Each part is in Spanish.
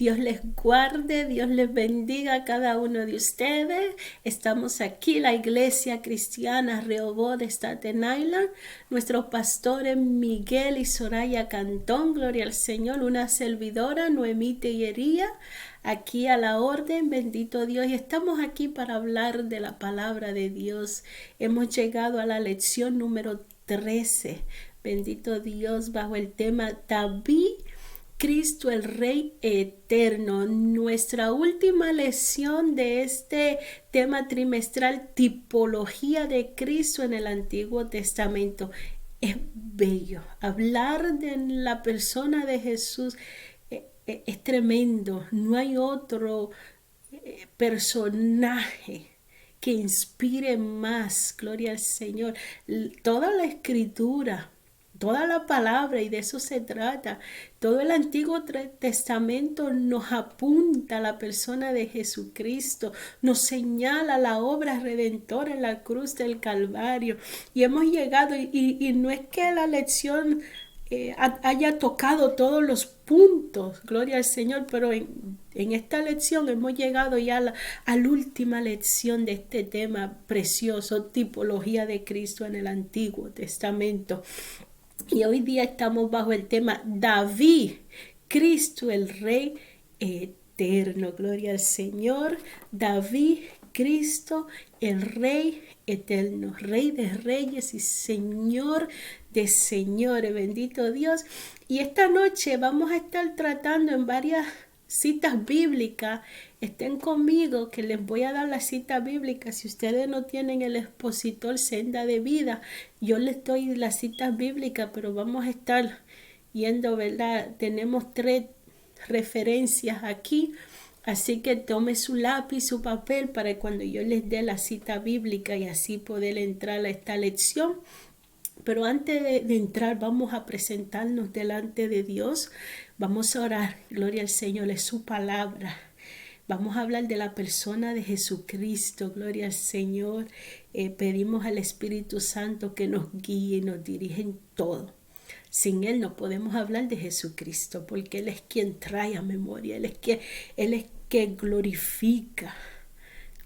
Dios les guarde, Dios les bendiga a cada uno de ustedes. Estamos aquí, la Iglesia Cristiana Rehoboth de Staten Island. Nuestros pastores Miguel y Soraya Cantón, gloria al Señor, una servidora, Noemí Tellería, aquí a la orden, bendito Dios. Y estamos aquí para hablar de la palabra de Dios. Hemos llegado a la lección número 13. Bendito Dios, bajo el tema David, Cristo el Rey Eterno. Nuestra última lección de este tema trimestral, tipología de Cristo en el Antiguo Testamento. Es bello. Hablar de la persona de Jesús es tremendo. No hay otro personaje que inspire más, gloria al Señor. Toda la escritura, toda la palabra, y de eso se trata. Todo el Antiguo Testamento nos apunta a la persona de Jesucristo, nos señala la obra redentora en la cruz del Calvario. Y hemos llegado, y no es que la lección haya tocado todos los puntos, gloria al Señor, pero en esta lección hemos llegado ya a la última lección de este tema precioso, tipología de Cristo en el Antiguo Testamento. Y hoy día estamos bajo el tema David, Cristo el Rey Eterno. Gloria al Señor. David, Cristo el Rey Eterno, Rey de Reyes y Señor de Señores. Bendito Dios. Y esta noche vamos a estar tratando en varias citas bíblicas. Estén conmigo que les voy a dar la cita bíblica. Si ustedes no tienen el expositor Senda de Vida, yo les doy la cita bíblica, pero vamos a estar yendo, ¿verdad? Tenemos 3 referencias aquí, así que tome su lápiz, su papel, para cuando yo les dé la cita bíblica y así poder entrar a esta lección. Pero antes de entrar, vamos a presentarnos delante de Dios. Vamos a orar. Gloria al Señor, es su palabra. Vamos a hablar de la persona de Jesucristo. Gloria al Señor. Pedimos al Espíritu Santo que nos guíe y nos dirija en todo. Sin Él no podemos hablar de Jesucristo, porque Él es quien trae a memoria. Él es quien glorifica.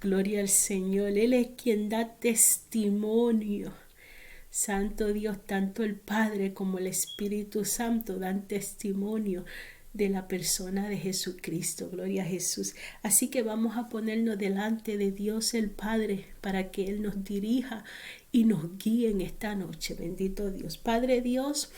Gloria al Señor. Él es quien da testimonio. Santo Dios, tanto el Padre como el Espíritu Santo dan testimonio de la persona de Jesucristo. Gloria a Jesús. Así que vamos a ponernos delante de Dios el Padre para que Él nos dirija y nos guíe en esta noche. Bendito Dios. Padre Dios,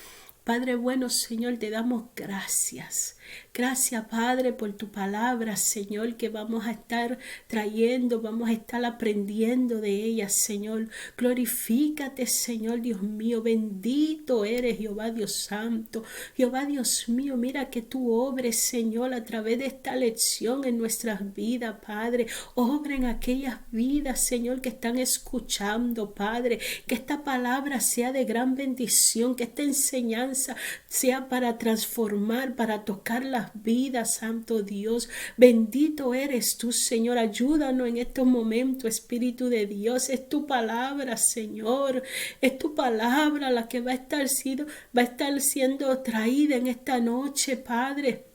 Padre bueno, Señor, te damos gracias. Gracias, Padre, por tu palabra, Señor, que vamos a estar trayendo, vamos a estar aprendiendo de ella, Señor. Glorifícate, Señor, Dios mío. Bendito eres, Jehová Dios Santo. Jehová Dios mío, mira que tú obres, Señor, a través de esta lección en nuestras vidas, Padre. Obra en aquellas vidas, Señor, que están escuchando, Padre. Que esta palabra sea de gran bendición, que esta enseñanza sea para transformar, para tocar las vidas, Santo Dios. Bendito eres tú, Señor. Ayúdanos en estos momentos, Espíritu de Dios. Es tu palabra, Señor. Es tu palabra la que va a estar siendo traída en esta noche, Padre.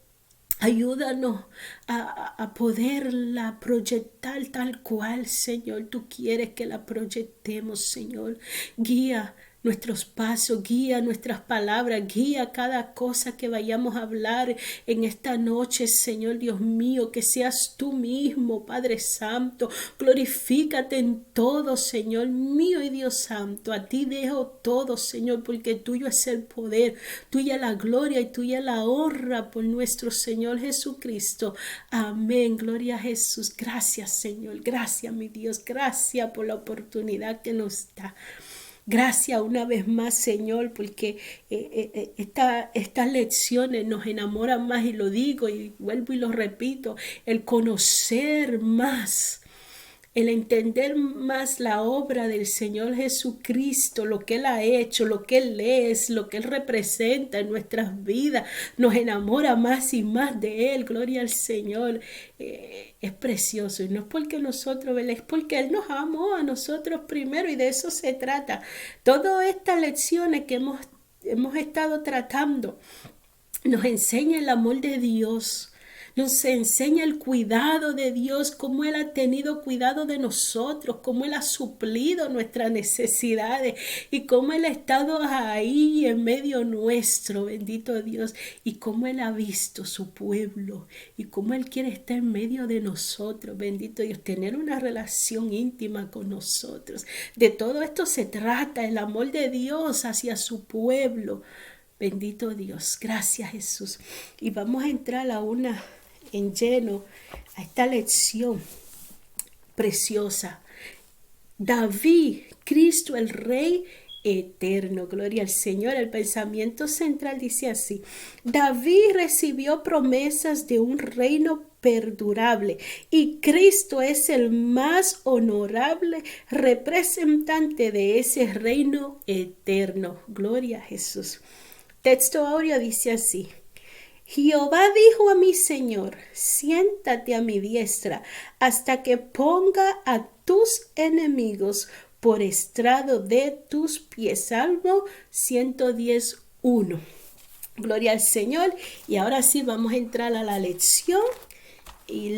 Ayúdanos a poderla proyectar tal cual, Señor, tú quieres que la proyectemos, Señor. Guía nuestros pasos, guía nuestras palabras, guía cada cosa que vayamos a hablar en esta noche, Señor Dios mío, que seas tú mismo, Padre Santo. Glorifícate en todo, Señor mío y Dios Santo. A ti dejo todo, Señor, porque tuyo es el poder, tuya la gloria y tuya la honra por nuestro Señor Jesucristo. Amén. Gloria a Jesús. Gracias, Señor. Gracias, mi Dios. Gracias por la oportunidad que nos da. Gracias una vez más, Señor, porque estas lecciones nos enamoran más, y lo digo y vuelvo y lo repito, el conocer más, el entender más la obra del Señor Jesucristo, lo que Él ha hecho, lo que Él es, lo que Él representa en nuestras vidas, nos enamora más y más de Él. Gloria al Señor. Es precioso, y no es porque nosotros, es porque Él nos amó a nosotros primero, y de eso se trata. Todas estas lecciones que hemos estado tratando nos enseña el amor de Dios. Nos enseña el cuidado de Dios, cómo Él ha tenido cuidado de nosotros, cómo Él ha suplido nuestras necesidades y cómo Él ha estado ahí en medio nuestro, bendito Dios, y cómo Él ha visto su pueblo y cómo Él quiere estar en medio de nosotros, bendito Dios, tener una relación íntima con nosotros. De todo esto se trata, el amor de Dios hacia su pueblo. Bendito Dios, gracias Jesús. Y vamos a entrar en lleno a esta lección preciosa. David, Cristo el Rey eterno, gloria al Señor. El pensamiento central dice así: David recibió promesas de un reino perdurable y Cristo es el más honorable representante de ese reino eterno. Gloria a Jesús. Texto áureo dice así: Jehová dijo a mi Señor, siéntate a mi diestra hasta que ponga a tus enemigos por estrado de tus pies. Salmo 110:1. Gloria al Señor. Y ahora sí vamos a entrar a la lección. Y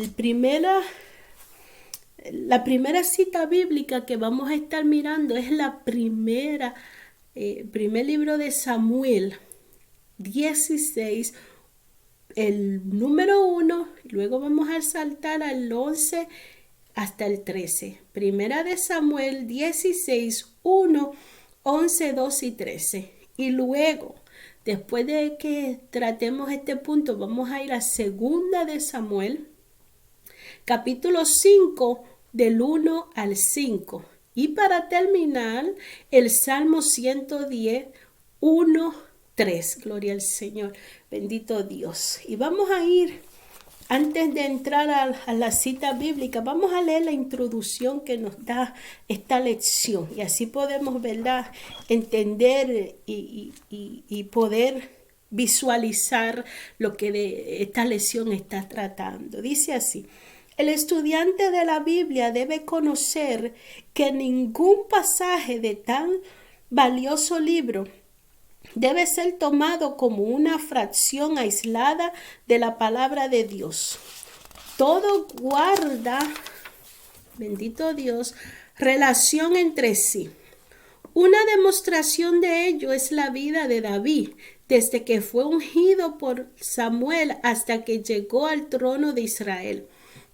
la primera cita bíblica que vamos a estar mirando es primer libro de Samuel 16, el número 1, luego vamos a saltar al 11 hasta el 13. Primera de Samuel 16, 1, 11, 2 y 13. Y luego, después de que tratemos este punto, vamos a ir a segunda de Samuel, capítulo 5, del 1 al 5. Y para terminar, el Salmo 110, 1, 3. Gloria al Señor. Bendito Dios. Y vamos a ir, antes de entrar a la cita bíblica, vamos a leer la introducción que nos da esta lección. Y así podemos, ¿verdad?, entender y poder visualizar lo que esta lección está tratando. Dice así: el estudiante de la Biblia debe conocer que ningún pasaje de tan valioso libro debe ser tomado como una fracción aislada de la palabra de Dios. Todo guarda, bendito Dios, relación entre sí. Una demostración de ello es la vida de David, desde que fue ungido por Samuel hasta que llegó al trono de Israel.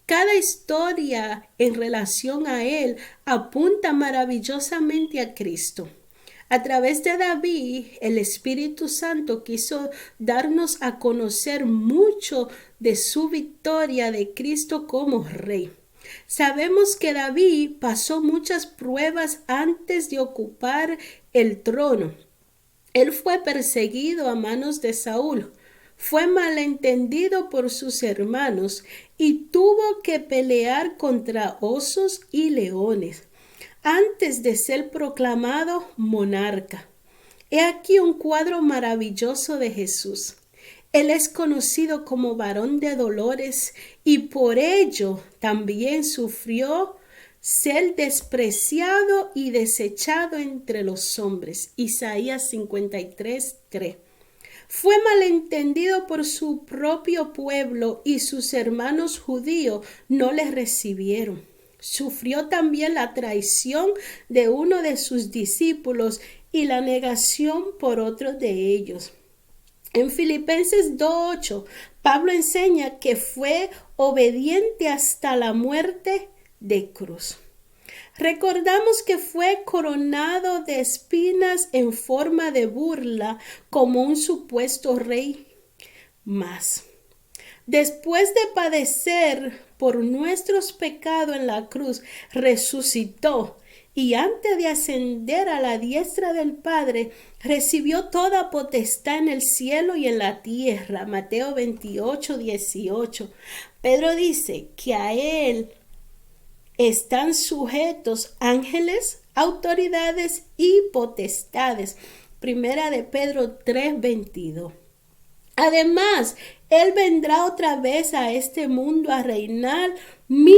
Cada historia en relación a él apunta maravillosamente a Cristo. A través de David, el Espíritu Santo quiso darnos a conocer mucho de su victoria de Cristo como Rey. Sabemos que David pasó muchas pruebas antes de ocupar el trono. Él fue perseguido a manos de Saúl, fue malentendido por sus hermanos y tuvo que pelear contra osos y leones antes de ser proclamado monarca. He aquí un cuadro maravilloso de Jesús. Él es conocido como varón de dolores y por ello también sufrió ser despreciado y desechado entre los hombres. Isaías 53:3. Fue malentendido por su propio pueblo y sus hermanos judíos no le recibieron. Sufrió también la traición de uno de sus discípulos y la negación por otro de ellos. En Filipenses 2:8, Pablo enseña que fue obediente hasta la muerte de cruz. Recordamos que fue coronado de espinas en forma de burla como un supuesto rey más. Después de padecer por nuestros pecados en la cruz, resucitó y antes de ascender a la diestra del Padre, recibió toda potestad en el cielo y en la tierra. Mateo 28:18. Pedro dice que a él están sujetos ángeles, autoridades y potestades. Primera de Pedro 3:22. Además, Él vendrá otra vez a este mundo a reinar 1000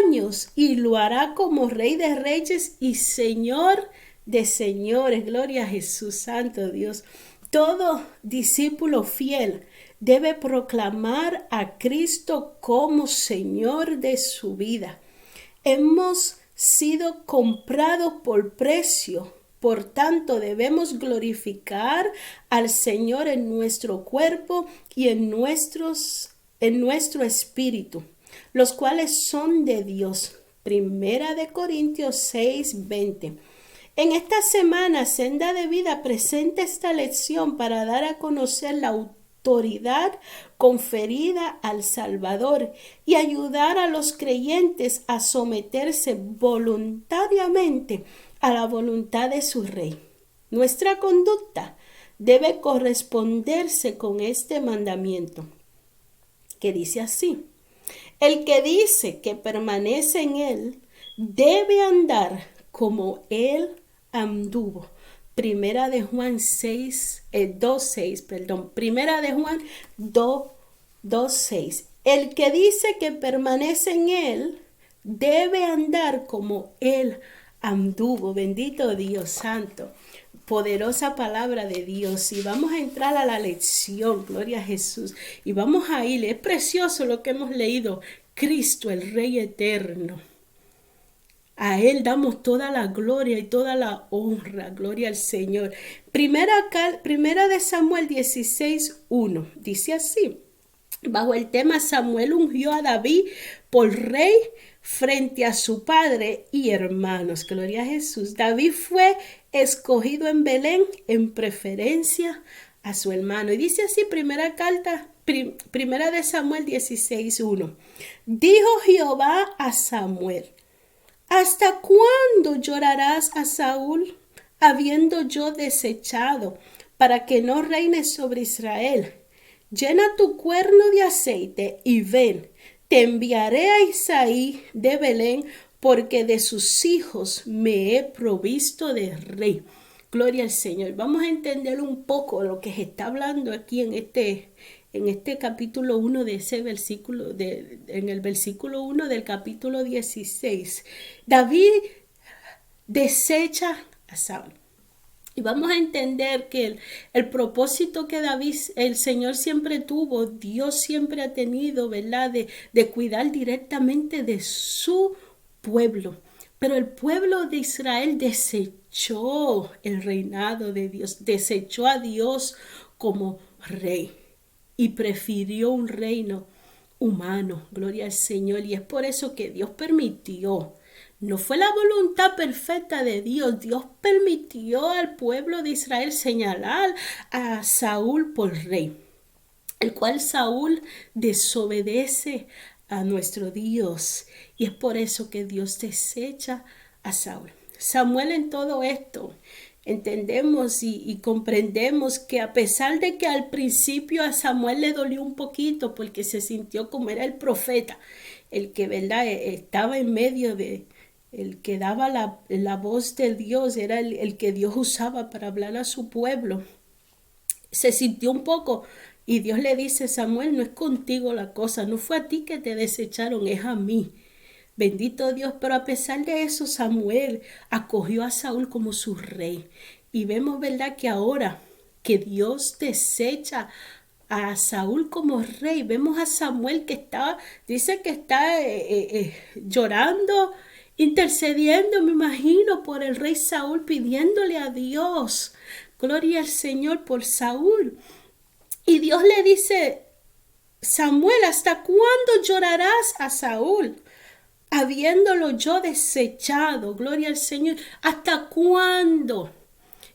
años y lo hará como Rey de Reyes y Señor de Señores. Gloria a Jesús, Santo Dios. Todo discípulo fiel debe proclamar a Cristo como Señor de su vida. Hemos sido comprados por precio. Por tanto, debemos glorificar al Señor en nuestro cuerpo y en nuestro espíritu, los cuales son de Dios. Primera de Corintios 6:20. En esta semana, Senda de Vida presenta esta lección para dar a conocer la autoridad conferida al Salvador y ayudar a los creyentes a someterse voluntariamente a la voluntad de su Rey. Nuestra conducta debe corresponderse con este mandamiento, que dice así: el que dice que permanece en él debe andar como él anduvo. Primera de Juan 2:6, perdón. Primera de Juan 2:6. El que dice que permanece en él debe andar como él anduvo. Bendito Dios santo. Poderosa palabra de Dios. Y vamos a entrar a la lección, gloria a Jesús. Y vamos a ir, es precioso lo que hemos leído. Cristo, el Rey eterno. A Él damos toda la gloria y toda la honra. Gloria al Señor. Primera de Samuel 16:1. Dice así. Bajo el tema, Samuel ungió a David por rey frente a su padre y hermanos. Gloria a Jesús. David fue escogido en Belén en preferencia a su hermano. Y dice así, primera de Samuel 16:1. Dijo Jehová a Samuel: ¿hasta cuándo llorarás a Saúl, habiendo yo desechado, para que no reine sobre Israel? Llena tu cuerno de aceite y ven, te enviaré a Isaí de Belén, porque de sus hijos me he provisto de rey. Gloria al Señor. Vamos a entender un poco lo que se está hablando aquí en este capítulo 1 de ese versículo, en el versículo 1 del capítulo 16. David desecha a Saúl. Y vamos a entender que el propósito que David, el Señor siempre tuvo, Dios siempre ha tenido, ¿verdad? De cuidar directamente de su pueblo. Pero el pueblo de Israel desechó el reinado de Dios, desechó a Dios como rey y prefirió un reino humano. Gloria al Señor. Y es por eso que Dios permitió. No fue la voluntad perfecta de Dios. Dios permitió al pueblo de Israel señalar a Saúl por rey, el cual Saúl desobedece a nuestro Dios. Y es por eso que Dios desecha a Saúl. Samuel, en todo esto entendemos y comprendemos que a pesar de que al principio a Samuel le dolió un poquito porque se sintió como era el profeta, el que, ¿verdad?, estaba en medio de, el que daba la voz de Dios, era el que Dios usaba para hablar a su pueblo. Se sintió un poco, y Dios le dice: Samuel, no es contigo la cosa, no fue a ti que te desecharon, es a mí. Bendito Dios. Pero a pesar de eso, Samuel acogió a Saúl como su rey. Y vemos, ¿verdad?, que ahora que Dios desecha a Saúl como rey, vemos a Samuel que dice que está llorando, intercediendo, me imagino, por el rey Saúl, pidiéndole a Dios, gloria al Señor, por Saúl. Y Dios le dice: Samuel, ¿hasta cuándo llorarás a Saúl, habiéndolo yo desechado? Gloria al Señor. ¿Hasta cuándo?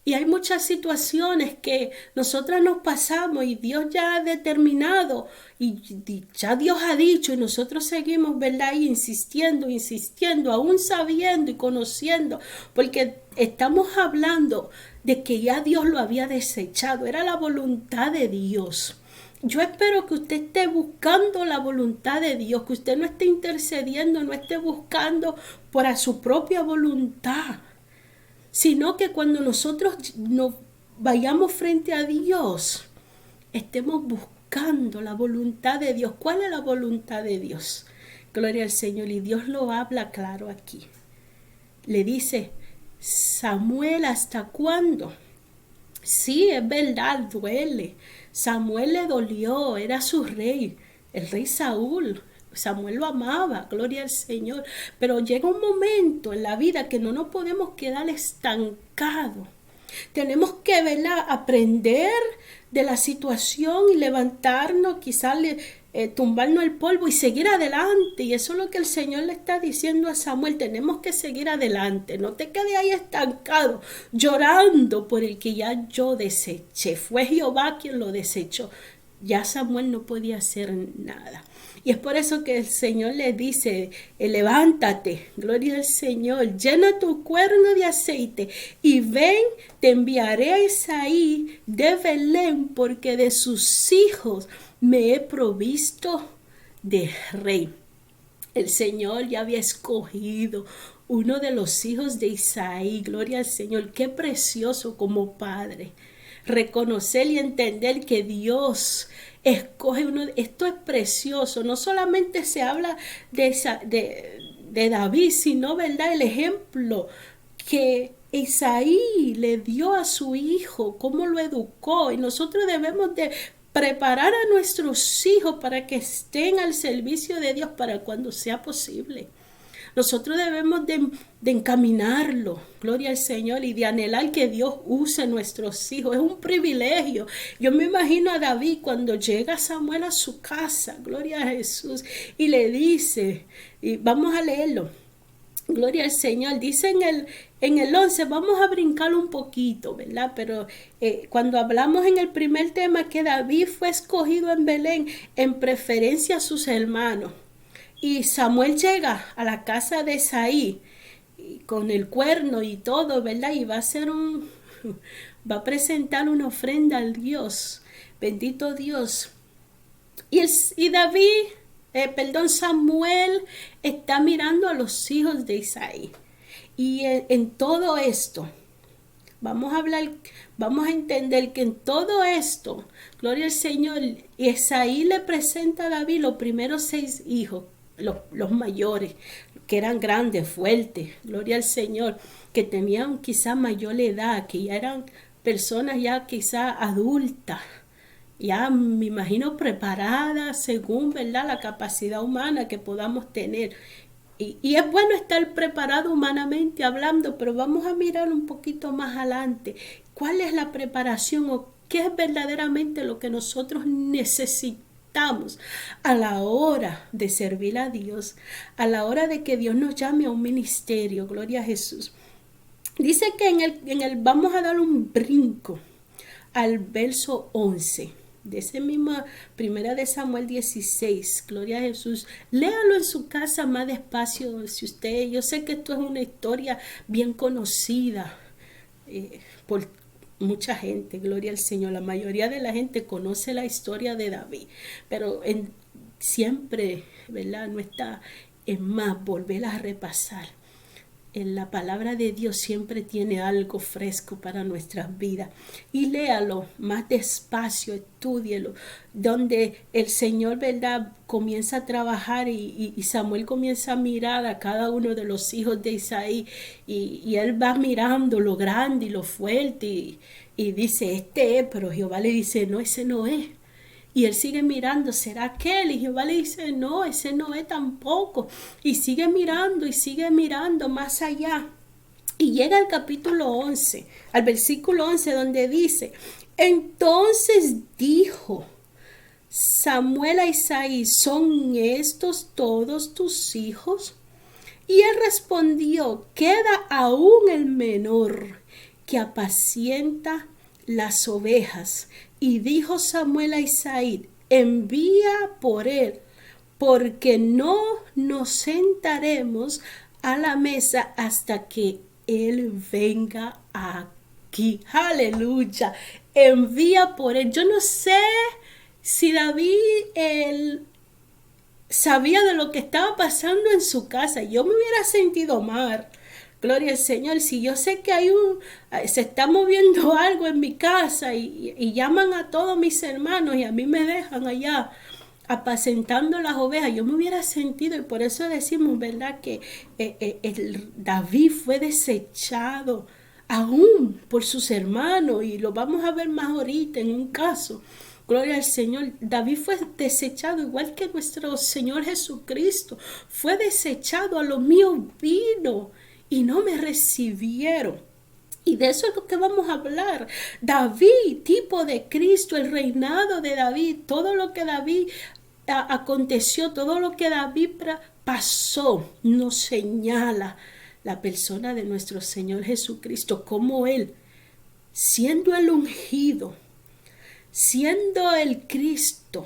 Y hay muchas situaciones que nosotras nos pasamos y Dios ya ha determinado y ya Dios ha dicho, y nosotros seguimos, ¿verdad?, insistiendo, aún sabiendo y conociendo, porque estamos hablando de que ya Dios lo había desechado. Era la voluntad de Dios. Yo espero que usted esté buscando la voluntad de Dios, que usted no esté intercediendo, no esté buscando por su propia voluntad, sino que cuando nosotros nos vayamos frente a Dios, estemos buscando la voluntad de Dios. ¿Cuál es la voluntad de Dios? Gloria al Señor. Y Dios lo habla claro aquí. Le dice: Samuel, ¿hasta cuándo? Sí, es verdad, duele. Samuel le dolió, era su rey, el rey Saúl. Samuel lo amaba, gloria al Señor. Pero llega un momento en la vida que no nos podemos quedar estancados. Tenemos que, ¿verdad?, aprender de la situación y levantarnos, quizás tumbarnos el polvo y seguir adelante. Y eso es lo que el Señor le está diciendo a Samuel. Tenemos que seguir adelante. No te quedes ahí estancado, llorando por el que ya yo deseché. Fue Jehová quien lo desechó. Ya Samuel no podía hacer nada. Y es por eso que el Señor le dice, levántate, gloria al Señor, llena tu cuerno de aceite y ven, te enviaré a Isaí de Belén, porque de sus hijos me he provisto de rey. El Señor ya había escogido uno de los hijos de Isaí, gloria al Señor, qué precioso como padre. Reconocer y entender que Dios escoge uno. Esto es precioso. No solamente se habla de David, sino, ¿verdad?, el ejemplo que Isaí le dio a su hijo, cómo lo educó. Y nosotros debemos de preparar a nuestros hijos para que estén al servicio de Dios para cuando sea posible. Nosotros debemos de encaminarlo, gloria al Señor, y de anhelar que Dios use nuestros hijos. Es un privilegio. Yo me imagino a David cuando llega Samuel a su casa, gloria a Jesús, y le dice, y vamos a leerlo, gloria al Señor, dice en el 11, vamos a brincar un poquito, ¿verdad? Pero cuando hablamos en el primer tema que David fue escogido en Belén en preferencia a sus hermanos, y Samuel llega a la casa de Isaí con el cuerno y todo, ¿verdad? Y va a presentar una ofrenda al Dios. Bendito Dios. Samuel está mirando a los hijos de Isaí. Y en todo esto, vamos a entender que en todo esto, gloria al Señor, Isaí le presenta a David los primeros 6 hijos. Los mayores, que eran grandes, fuertes, gloria al Señor, que tenían quizá mayor edad, que ya eran personas ya quizá adultas, ya me imagino preparadas según, ¿verdad?, la capacidad humana que podamos tener. Y es bueno estar preparado humanamente hablando, pero vamos a mirar un poquito más adelante. ¿Cuál es la preparación o qué es verdaderamente lo que nosotros necesitamos a la hora de servir a Dios, a la hora de que Dios nos llame a un ministerio? Gloria a Jesús. Dice que vamos a dar un brinco al verso 11 de ese mismo primera de Samuel 16, gloria a Jesús. Léalo en su casa más despacio, yo sé que esto es una historia bien conocida por mucha gente, gloria al Señor. La mayoría de la gente conoce la historia de David, pero siempre, ¿verdad?, no está en más volver a repasar. En la palabra de Dios siempre tiene algo fresco para nuestras vidas. Y léalo más despacio, estúdielo, donde el Señor, ¿verdad?, comienza a trabajar y Samuel comienza a mirar a cada uno de los hijos de Isaí y él va mirando lo grande y lo fuerte y dice, este es, pero Jehová le dice, no, ese no es. Y él sigue mirando, ¿será aquel? Y Jehová le dice, no, ese no es tampoco. Y sigue mirando más allá. Y llega al capítulo 11, al versículo 11, donde dice, entonces dijo Samuel a Isaí, ¿son estos todos tus hijos? Y él respondió, queda aún el menor que apacienta las ovejas. Y dijo Samuel a Isaí, envía por él, porque no nos sentaremos a la mesa hasta que él venga aquí. Aleluya. Envía por él. Yo no sé si David él sabía de lo que estaba pasando en su casa. Yo me hubiera sentido mal. Gloria al Señor. Si yo sé que se está moviendo algo en mi casa y llaman a todos mis hermanos y a mí me dejan allá apacentando las ovejas, yo me hubiera sentido, y por eso decimos, ¿verdad?, que David fue desechado aún por sus hermanos, y lo vamos a ver más ahorita en un caso Gloria al Señor. David fue desechado igual que nuestro Señor Jesucristo. Fue desechado, a lo mío vino y no me recibieron. Y de eso es lo que vamos a hablar. David, tipo de Cristo, el reinado de David, todo lo que David aconteció, todo lo que David pasó, nos señala la persona de nuestro Señor Jesucristo, como Él, siendo el ungido, siendo el Cristo,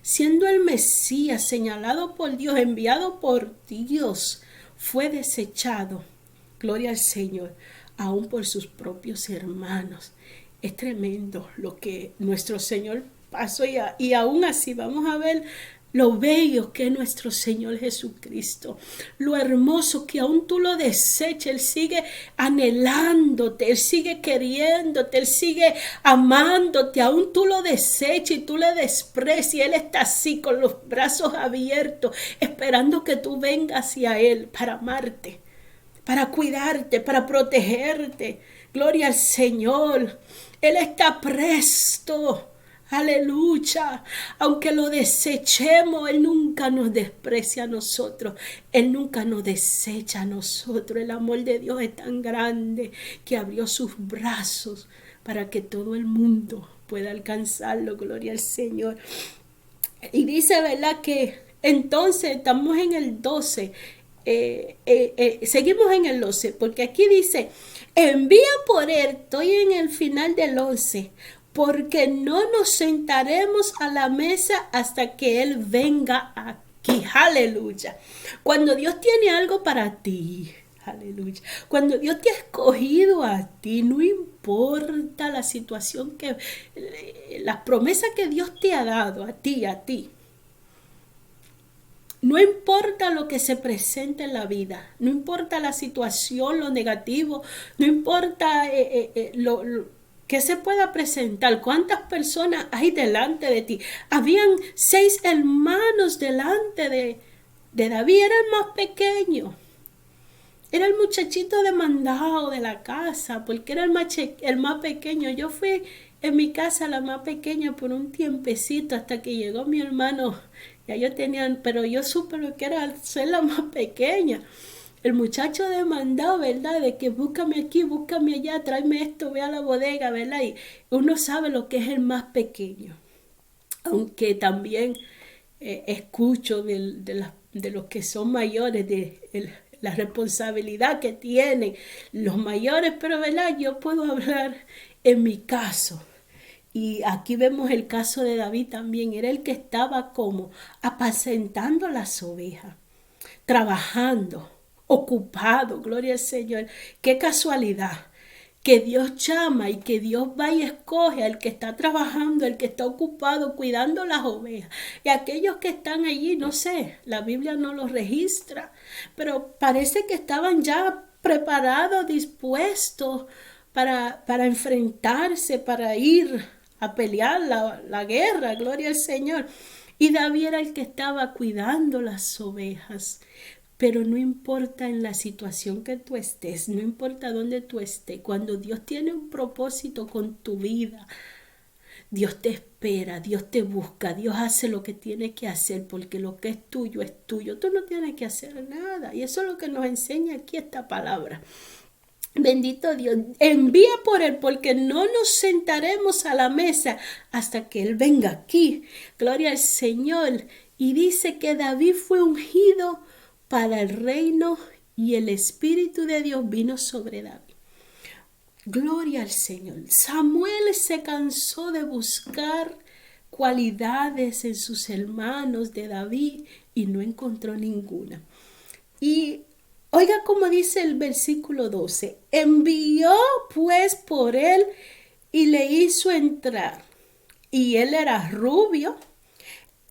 siendo el Mesías, señalado por Dios, enviado por Dios, fue desechado, gloria al Señor, aún por sus propios hermanos. Es tremendo lo que nuestro Señor pasó y aún así vamos a ver lo bello que es nuestro Señor Jesucristo, lo hermoso que aún tú lo deseches, Él sigue anhelándote, Él sigue queriéndote, Él sigue amándote, aún tú lo deseches y tú le desprecias, Él está así con los brazos abiertos, esperando que tú vengas hacia Él para amarte, para cuidarte, para protegerte. Gloria al Señor. Él está presto. Aleluya. Aunque lo desechemos, Él nunca nos desprecia a nosotros. Él nunca nos desecha a nosotros. El amor de Dios es tan grande que abrió sus brazos para que todo el mundo pueda alcanzarlo. Gloria al Señor. Y dice, ¿verdad? Que entonces estamos en el 12. Seguimos en el 11, porque aquí dice, envía por Él, estoy en el final del 11, porque no nos sentaremos a la mesa hasta que Él venga aquí. Aleluya. Cuando Dios tiene algo para ti, aleluya, cuando Dios te ha escogido a ti, no importa la situación las promesas que Dios te ha dado a ti, no importa lo que se presente en la vida, no importa la situación, lo negativo, no importa lo que se pueda presentar, cuántas personas hay delante de ti. Habían 6 hermanos delante de David, era el más pequeño. Era el muchachito demandado de la casa, porque era el más pequeño. Yo fui en mi casa la más pequeña por un tiempecito hasta que llegó mi hermano. Ya yo tenía, pero yo supe lo que era ser la más pequeña. El muchacho demandado, ¿verdad? De que búscame aquí, búscame allá, tráeme esto, ve a la bodega, ¿verdad? Y uno sabe lo que es el más pequeño. Aunque también escucho de los que son mayores, la responsabilidad que tienen los mayores, pero ¿verdad? Yo puedo hablar en mi caso. Y aquí vemos el caso de David también. Era el que estaba como apacentando las ovejas, trabajando, ocupado, gloria al Señor. Qué casualidad que Dios llama y que Dios va y escoge al que está trabajando, al que está ocupado cuidando las ovejas. Y aquellos que están allí, no sé, la Biblia no los registra, pero parece que estaban ya preparados, dispuestos para enfrentarse, para ir a pelear la guerra, gloria al Señor. Y David era el que estaba cuidando las ovejas. Pero no importa en la situación que tú estés, no importa dónde tú estés, cuando Dios tiene un propósito con tu vida, Dios te espera, Dios te busca, Dios hace lo que tiene que hacer, porque lo que es tuyo es tuyo. Tú no tienes que hacer nada. Y eso es lo que nos enseña aquí esta palabra. Bendito Dios, envía por Él, porque no nos sentaremos a la mesa hasta que Él venga aquí. Gloria al Señor. Y dice que David fue ungido para el reino y el Espíritu de Dios vino sobre David. Gloria al Señor. Samuel se cansó de buscar cualidades en sus hermanos de David y no encontró ninguna. Y oiga cómo dice el versículo 12. Envió pues por él y le hizo entrar. Y él era rubio,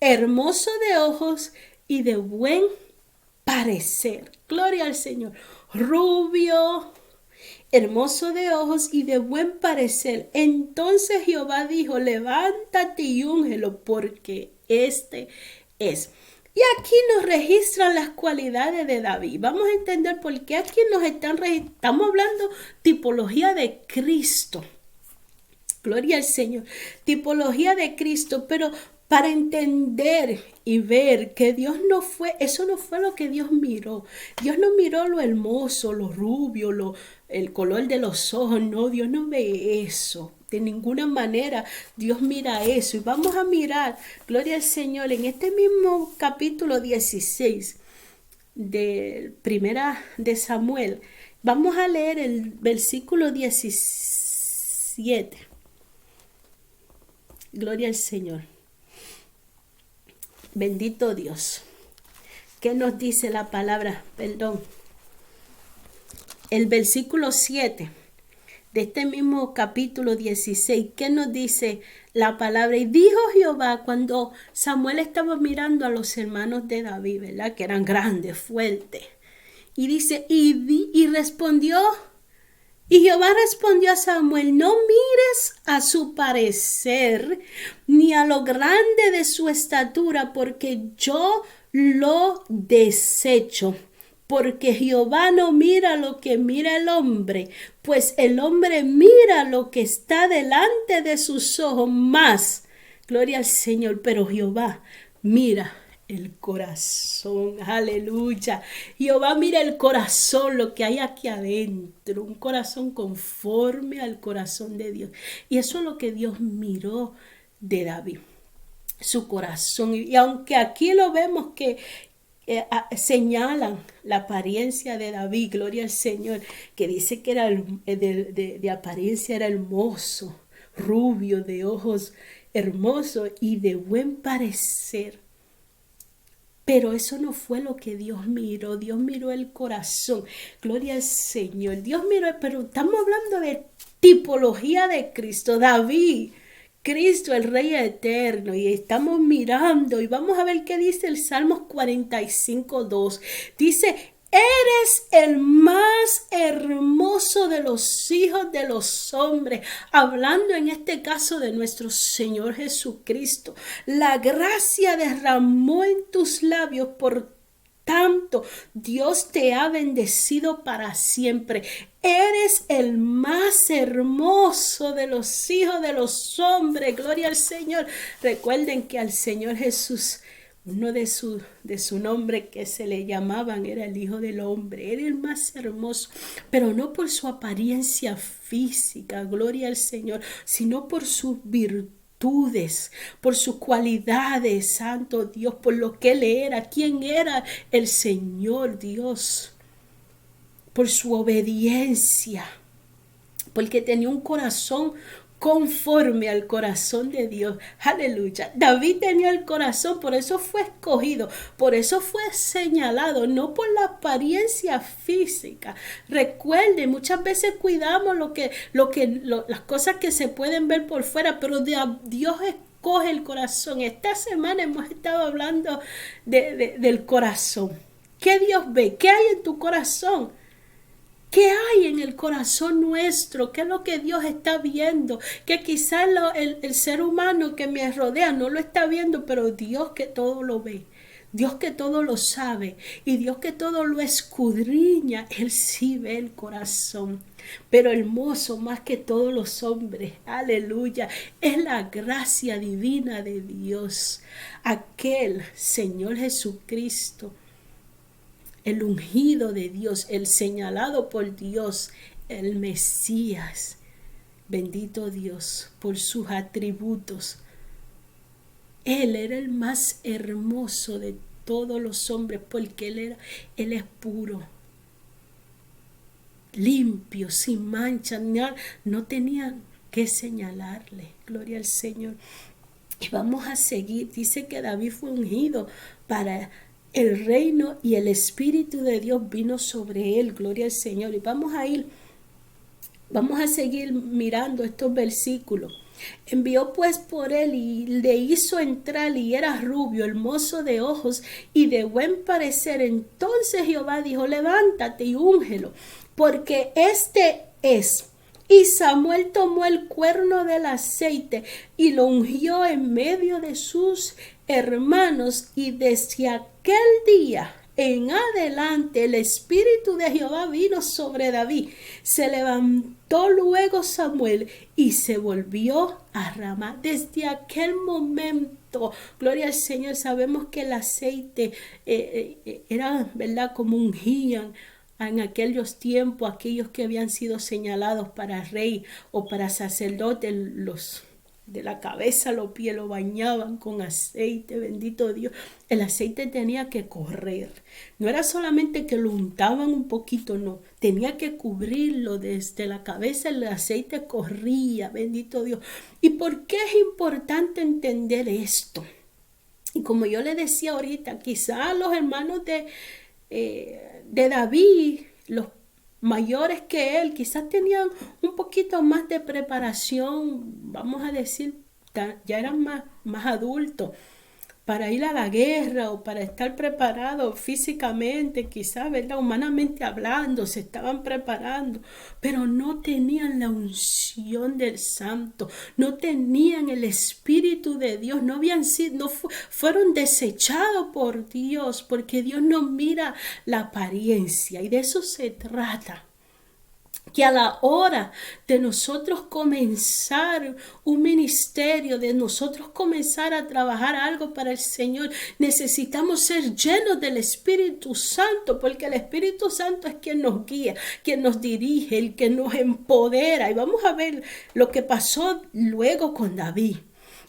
hermoso de ojos y de buen parecer. Gloria al Señor. Rubio, hermoso de ojos y de buen parecer. Entonces Jehová dijo, levántate y úngelo, porque este es. Y aquí nos registran las cualidades de David. Vamos a entender por qué aquí nos están registrando. Estamos hablando tipología de Cristo. Gloria al Señor. Tipología de Cristo, pero para entender y ver que Dios no fue, eso no fue lo que Dios miró. Dios no miró lo hermoso, lo rubio, el color de los ojos. No, Dios no ve eso. De ninguna manera Dios mira eso. Y vamos a mirar, gloria al Señor, en este mismo capítulo 16 de Primera de Samuel. Vamos a leer el versículo 17. Gloria al Señor. Bendito Dios. ¿Qué nos dice la palabra? Perdón. El versículo 7 de este mismo capítulo 16. ¿Qué nos dice la palabra? Y dijo Jehová cuando Samuel estaba mirando a los hermanos de David, ¿verdad? Que eran grandes, fuertes. Y dice, y respondió, y Jehová respondió a Samuel, no mires a su parecer, ni a lo grande de su estatura, porque yo lo desecho. Porque Jehová no mira lo que mira el hombre, pues el hombre mira lo que está delante de sus ojos más. Gloria al Señor, pero Jehová mira el corazón, aleluya. Jehová mira el corazón, lo que hay aquí adentro, un corazón conforme al corazón de Dios. Y eso es lo que Dios miró de David, su corazón. Y aunque aquí lo vemos que señalan la apariencia de David, gloria al Señor, que dice que era de apariencia era hermoso, rubio, de ojos hermosos y de buen parecer. Pero eso no fue lo que Dios miró. Dios miró el corazón. Gloria al Señor. Dios miró, pero estamos hablando de tipología de Cristo. David, Cristo, el Rey eterno. Y estamos mirando y vamos a ver qué dice el Salmos 45:2. Dice, eres el más hermoso de los hijos de los hombres. Hablando en este caso de nuestro Señor Jesucristo. La gracia derramó en tus labios, por tanto Dios te ha bendecido para siempre. Eres el más hermoso de los hijos de los hombres. Gloria al Señor. Recuerden que al Señor Jesús, uno de su nombre que se le llamaban era el Hijo del Hombre. Era el más hermoso, pero no por su apariencia física, gloria al Señor, sino por sus virtudes, por sus cualidades, santo Dios, por lo que Él era, quién era el Señor Dios, por su obediencia, porque tenía un corazón conforme al corazón de Dios. Aleluya. David tenía el corazón, por eso fue escogido, por eso fue señalado, no por la apariencia física. Recuerden, muchas veces cuidamos las cosas que se pueden ver por fuera, pero Dios escoge el corazón. Esta semana hemos estado hablando del corazón. ¿Qué Dios ve? ¿Qué hay en tu corazón? ¿Qué hay en el corazón nuestro? ¿Qué es lo que Dios está viendo? Que quizás el ser humano que me rodea no lo está viendo, pero Dios que todo lo ve, Dios que todo lo sabe y Dios que todo lo escudriña, Él sí ve el corazón. Pero hermoso más que todos los hombres, aleluya, es la gracia divina de Dios, aquel Señor Jesucristo, el ungido de Dios, el señalado por Dios, el Mesías. Bendito Dios por sus atributos. Él era el más hermoso de todos los hombres porque Él es puro, limpio, sin mancha, no tenían que señalarle. Gloria al Señor. Y vamos a seguir. Dice que David fue ungido para el reino y el Espíritu de Dios vino sobre él. Gloria al Señor. Y vamos a seguir mirando estos versículos. Envió pues por él y le hizo entrar, y era rubio, hermoso de ojos y de buen parecer. Entonces Jehová dijo, levántate y úngelo, porque este es. Y Samuel tomó el cuerno del aceite y lo ungió en medio de sus hermanos, y desde aquel día en adelante el Espíritu de Jehová vino sobre David. Se levantó luego Samuel y se volvió a Ramá. Desde aquel momento, gloria al Señor, sabemos que el aceite era, ¿verdad?, como ungían en aquellos tiempos aquellos que habían sido señalados para rey o para sacerdote, los de la cabeza a los pies lo bañaban con aceite, bendito Dios. El aceite tenía que correr, no era solamente que lo untaban un poquito, no, tenía que cubrirlo desde la cabeza, el aceite corría, bendito Dios. ¿Y por qué es importante entender esto? Y como yo le decía ahorita, quizás los hermanos de David, los mayores que él, quizás tenían un poquito más de preparación, vamos a decir, ya eran más adultos para ir a la guerra o para estar preparados físicamente, quizás, ¿verdad?, humanamente hablando, se estaban preparando, pero no tenían la unción del Santo, no tenían el Espíritu de Dios, no habían sido, fueron desechados por Dios, porque Dios no mira la apariencia, y de eso se trata. Que a la hora de nosotros comenzar un ministerio, de nosotros comenzar a trabajar algo para el Señor, necesitamos ser llenos del Espíritu Santo, porque el Espíritu Santo es quien nos guía, quien nos dirige, el que nos empodera. Y vamos a ver lo que pasó luego con David.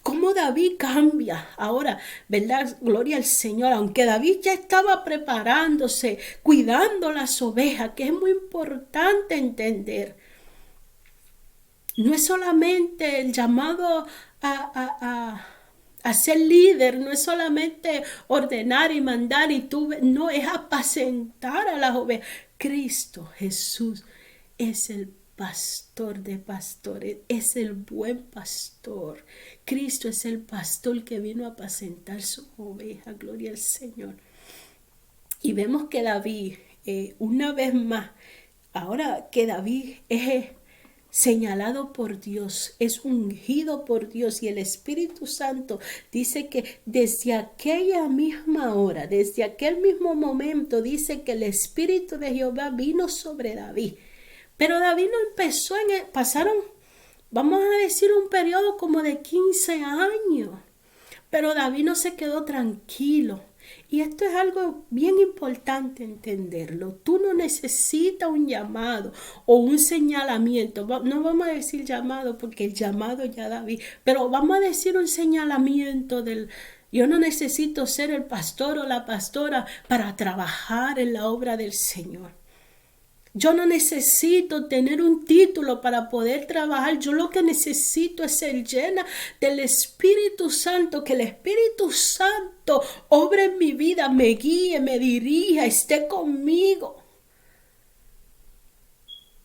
Cómo David cambia ahora, ¿verdad? Gloria al Señor. Aunque David ya estaba preparándose, cuidando las ovejas, que es muy importante entender. No es solamente el llamado a ser líder, no es solamente ordenar y mandar y tú, no, es apacentar a las ovejas. Cristo Jesús es el pastor de pastores, es el buen pastor. Cristo es el pastor que vino a apacentar sus ovejas, gloria al Señor. Y vemos que David, una vez más, ahora que David es señalado por Dios, es ungido por Dios, y el Espíritu Santo dice que desde aquella misma hora, desde aquel mismo momento, dice que el Espíritu de Jehová vino sobre David. Pero David no empezó, pasaron, vamos a decir, un periodo como de 15 años. Pero David no se quedó tranquilo. Y esto es algo bien importante entenderlo. Tú no necesitas un llamado o un señalamiento. No vamos a decir llamado porque el llamado ya David. Pero vamos a decir un señalamiento del... Yo no necesito ser el pastor o la pastora para trabajar en la obra del Señor. Yo no necesito tener un título para poder trabajar. Yo lo que necesito es ser llena del Espíritu Santo. Que el Espíritu Santo obre en mi vida, me guíe, me dirija, esté conmigo.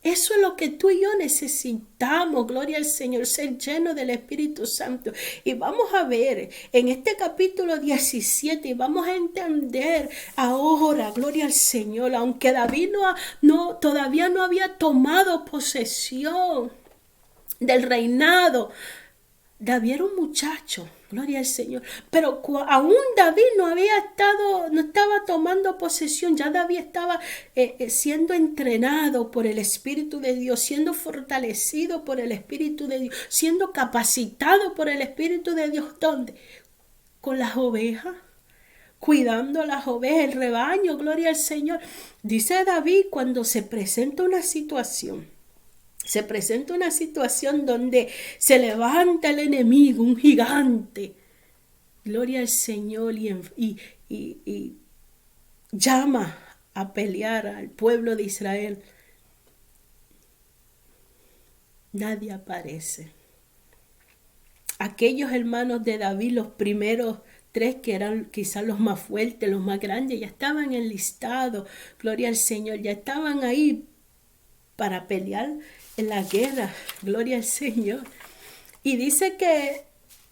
Eso es lo que tú y yo necesitamos, gloria al Señor, ser lleno del Espíritu Santo. Y vamos a ver en este capítulo 17, y vamos a entender ahora, gloria al Señor, aunque David todavía no había tomado posesión del reinado. David era un muchacho, gloria al Señor, pero aún David no estaba tomando posesión. Ya David estaba siendo entrenado por el Espíritu de Dios, siendo fortalecido por el Espíritu de Dios, siendo capacitado por el Espíritu de Dios. ¿Dónde? Con las ovejas, cuidando las ovejas, el rebaño, gloria al Señor. Dice David, cuando se presenta una situación donde se levanta el enemigo, un gigante, gloria al Señor, y llama a pelear al pueblo de Israel. Nadie aparece. Aquellos hermanos de David, los primeros 3 que eran quizás los más fuertes, los más grandes, ya estaban enlistados, gloria al Señor, ya estaban ahí para pelear en la guerra, gloria al Señor. Y dice que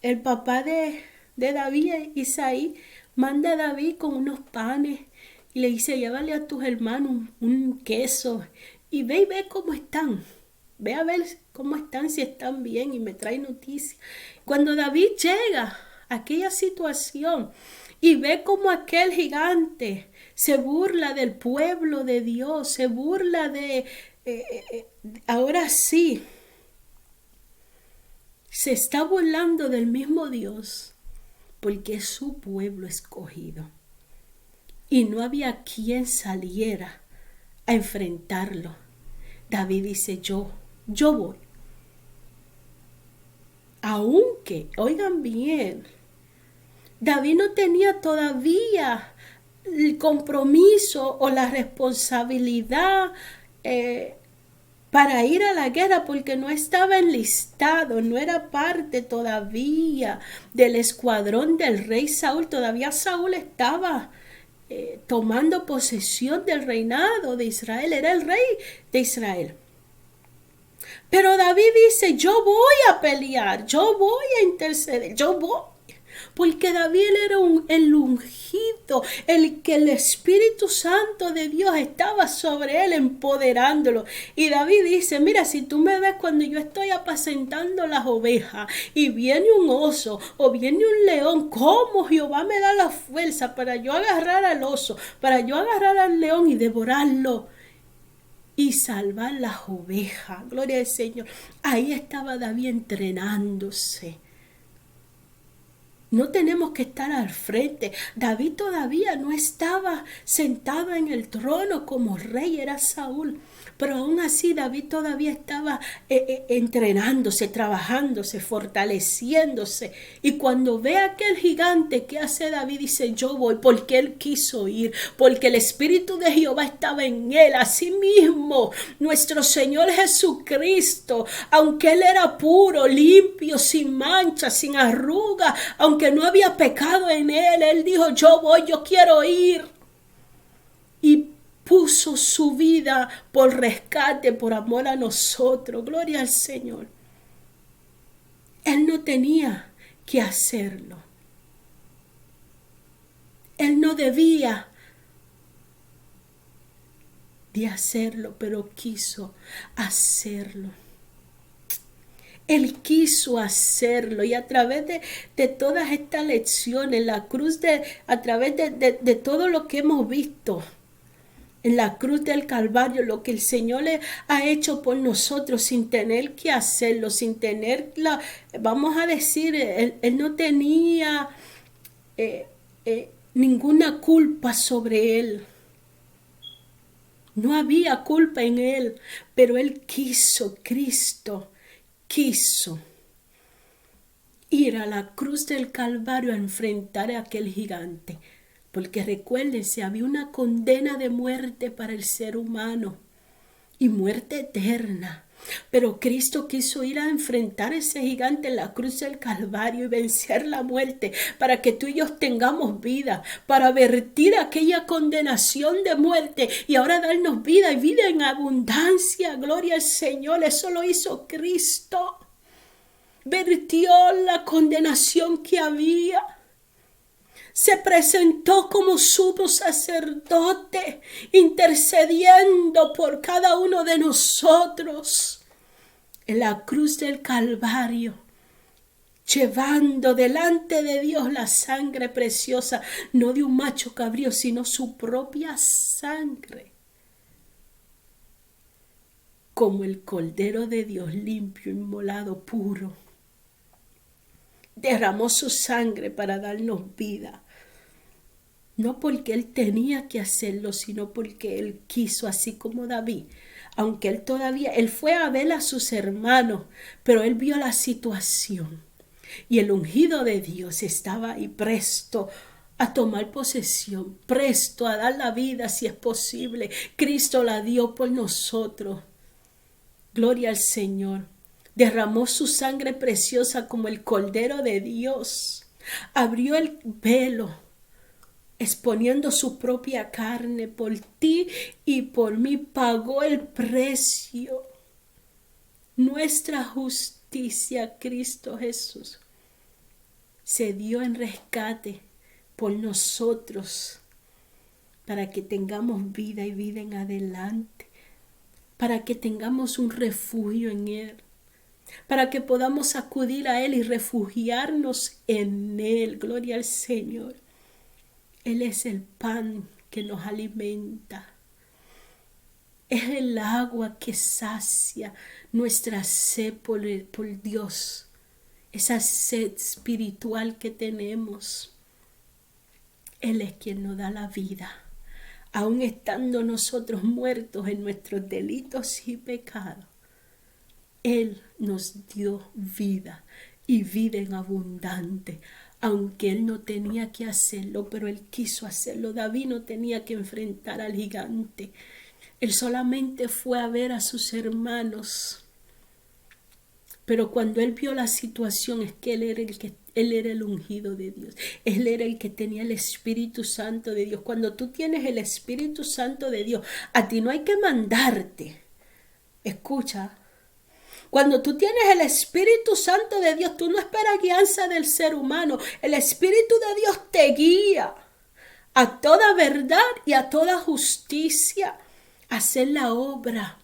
el papá de David, Isaí, manda a David con unos panes y le dice, llévale a tus hermanos un queso y ve cómo están. Ve a ver cómo están, si están bien, y me trae noticias. Cuando David llega a aquella situación y ve como aquel gigante se burla del pueblo de Dios, se burla ahora sí, se está burlando del mismo Dios, porque es su pueblo escogido. Y no había quien saliera a enfrentarlo. David dice, yo voy. Aunque, oigan bien, David no tenía todavía el compromiso o la responsabilidad para ir a la guerra, porque no estaba enlistado, no era parte todavía del escuadrón del rey Saúl. Todavía Saúl estaba tomando posesión del reinado de Israel, era el rey de Israel. Pero David dice, yo voy a pelear, yo voy a interceder, yo voy. Porque David era el ungido, el que el Espíritu Santo de Dios estaba sobre él, empoderándolo. Y David dice, mira, si tú me ves cuando yo estoy apacentando las ovejas y viene un oso o viene un león, ¿cómo Jehová me da la fuerza para yo agarrar al oso, para yo agarrar al león y devorarlo y salvar las ovejas? Gloria al Señor. Ahí estaba David entrenándose. No tenemos que estar al frente. David todavía no estaba sentado en el trono como rey, era Saúl. Pero aún así David todavía estaba entrenándose, trabajándose, fortaleciéndose. Y cuando ve a aquel gigante, ¿qué hace David? Dice, yo voy, porque él quiso ir, porque el Espíritu de Jehová estaba en él. Asimismo, nuestro Señor Jesucristo, aunque él era puro, limpio, sin mancha, sin arruga, aunque no había pecado en él, él dijo, yo voy, yo quiero ir. Y puso su vida por rescate, por amor a nosotros. Gloria al Señor. Él no tenía que hacerlo. Él no debía de hacerlo, pero quiso hacerlo. Él quiso hacerlo, y a través de todas estas lecciones, la cruz a través de todo lo que hemos visto en la cruz del Calvario, lo que el Señor le ha hecho por nosotros sin tener que hacerlo, sin tener vamos a decir, él no tenía ninguna culpa sobre él. No había culpa en él, pero él quiso, Cristo quiso ir a la cruz del Calvario a enfrentar a aquel gigante. Porque recuérdense, había una condena de muerte para el ser humano y muerte eterna. Pero Cristo quiso ir a enfrentar a ese gigante en la cruz del Calvario y vencer la muerte para que tú y yo tengamos vida, para vertir aquella condenación de muerte y ahora darnos vida y vida en abundancia. Gloria al Señor, eso lo hizo Cristo. Vertió la condenación que había. Se presentó como sumo sacerdote, intercediendo por cada uno de nosotros en la cruz del Calvario, llevando delante de Dios la sangre preciosa, no de un macho cabrío, sino su propia sangre, como el Cordero de Dios limpio, inmolado, puro. Derramó su sangre para darnos vida. No porque él tenía que hacerlo, sino porque él quiso, así como David. Aunque él fue a ver a sus hermanos, pero él vio la situación. Y el ungido de Dios estaba ahí presto a tomar posesión, presto a dar la vida si es posible. Cristo la dio por nosotros. Gloria al Señor. Derramó su sangre preciosa como el Cordero de Dios. Abrió el velo, exponiendo su propia carne por ti y por mí, pagó el precio. Nuestra justicia, Cristo Jesús, se dio en rescate por nosotros, para que tengamos vida y vida en adelante, para que tengamos un refugio en Él, para que podamos acudir a Él y refugiarnos en Él. Gloria al Señor. Él es el pan que nos alimenta. Es el agua que sacia nuestra sed por Dios. Esa sed espiritual que tenemos. Él es quien nos da la vida. Aun estando nosotros muertos en nuestros delitos y pecados, Él nos dio vida y vida en abundante. Aunque Él no tenía que hacerlo, pero Él quiso hacerlo. David no tenía que enfrentar al gigante. Él solamente fue a ver a sus hermanos. Pero cuando él vio la situación, es que él era el ungido de Dios. Él era el que tenía el Espíritu Santo de Dios. Cuando tú tienes el Espíritu Santo de Dios, a ti no hay que mandarte. Escucha. Cuando tú tienes el Espíritu Santo de Dios, tú no esperas guianza del ser humano. El Espíritu de Dios te guía a toda verdad y a toda justicia. Hacer la obra.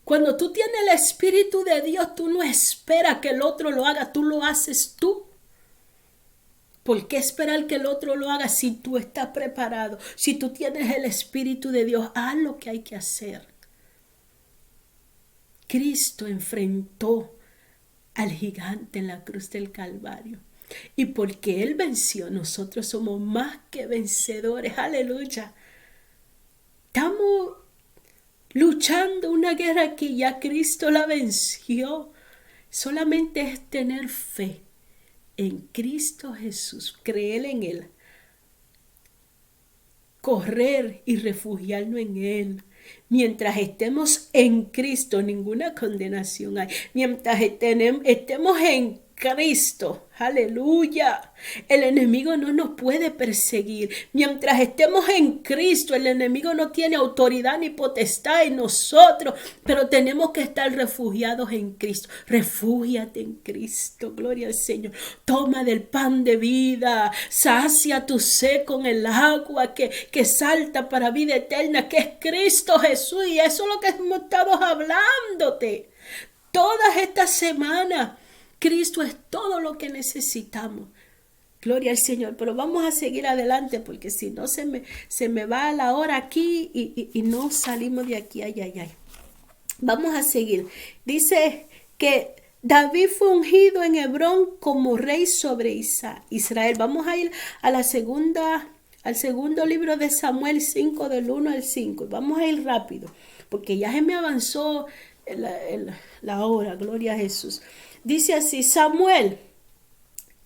Cuando tú tienes el Espíritu de Dios, tú no esperas que el otro lo haga, tú lo haces tú. ¿Por qué esperar que el otro lo haga si tú estás preparado? Si tú tienes el Espíritu de Dios, haz lo que hay que hacer. Cristo enfrentó al gigante en la cruz del Calvario. Y porque Él venció, nosotros somos más que vencedores. Aleluya. Estamos luchando una guerra que ya Cristo la venció. Solamente es tener fe en Cristo Jesús, creer en Él, correr y refugiarnos en Él. Mientras estemos en Cristo, ninguna condenación hay. Mientras estemos en Cristo, aleluya, el enemigo no nos puede perseguir. Mientras estemos en Cristo, el enemigo no tiene autoridad ni potestad en nosotros, pero tenemos que estar refugiados en Cristo. Refúgiate en Cristo, gloria al Señor. Toma del pan de vida, sacia tu sed con el agua que salta para vida eterna, que es Cristo Jesús, y eso es lo que hemos estado hablándote todas estas semanas. Cristo es todo lo que necesitamos. Gloria al Señor. Pero vamos a seguir adelante porque si no se me va la hora aquí y no salimos de aquí. Ay, ay, ay. Vamos a seguir. Dice que David fue ungido en Hebrón como rey sobre Israel. Vamos a ir a al segundo libro de Samuel 5 del 1 al 5. Vamos a ir rápido porque ya se me avanzó la hora. Gloria a Jesús. Dice así, Samuel